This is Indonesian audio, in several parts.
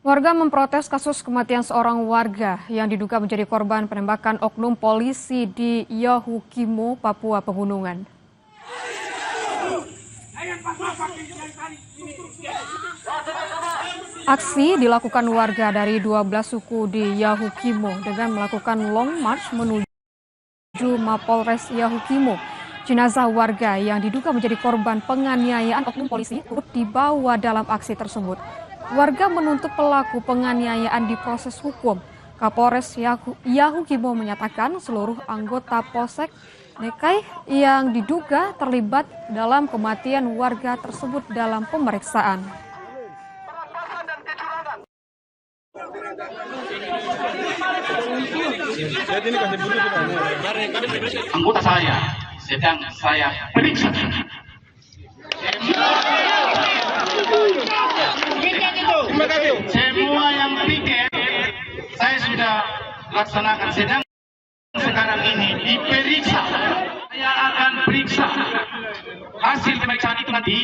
Warga memprotes kasus kematian seorang warga yang diduga menjadi korban penembakan oknum polisi di Yahukimo, Papua Pegunungan. Aksi dilakukan warga dari 12 suku di Yahukimo dengan melakukan long march menuju Mapolres Yahukimo. Jenazah warga yang diduga menjadi korban penganiayaan oknum polisi turut dibawa dalam aksi tersebut. Warga menuntut pelaku penganiayaan diproses hukum. Kapolres Yahukimo menyatakan seluruh anggota Polsek Nekai yang diduga terlibat dalam kematian warga tersebut dalam pemeriksaan. Anggota saya sedang saya periksa. Semua yang pikir saya sudah laksanakan, sedang sekarang ini diperiksa. Saya akan periksa hasil pemeriksaan itu, nanti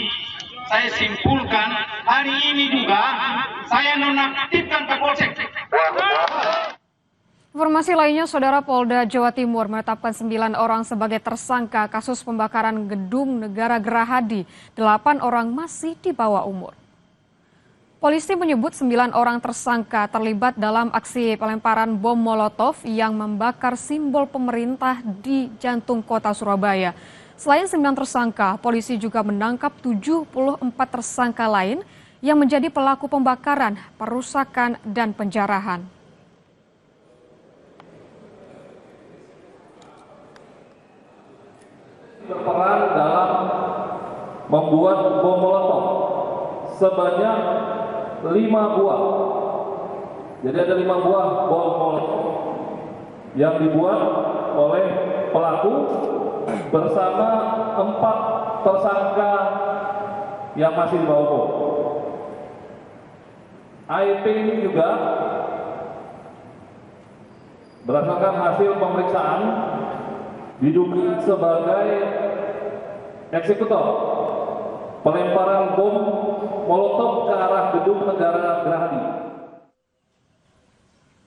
saya simpulkan. Hari ini juga saya nonaktifkan Kapolsek. Informasi lainnya, Saudara, Polda Jawa Timur menetapkan 9 orang sebagai tersangka kasus pembakaran gedung negara Gerahadi. 8 orang masih di bawah umur. Polisi menyebut 9 orang tersangka terlibat dalam aksi pelemparan bom Molotov yang membakar simbol pemerintah di jantung kota Surabaya. Selain 9 tersangka, polisi juga menangkap 74 tersangka lain yang menjadi pelaku pembakaran, perusakan, dan penjarahan. Berperan dalam membuat bom Molotov sebanyak 5 buah. Jadi ada 5 buah bom Molotov yang dibuat oleh pelaku bersama 4 tersangka yang masih di bawah umur. AIP ini juga berdasarkan hasil pemeriksaan diduga sebagai eksekutor pelemparan bom Molotov ke arah gedung negara Gerahadi.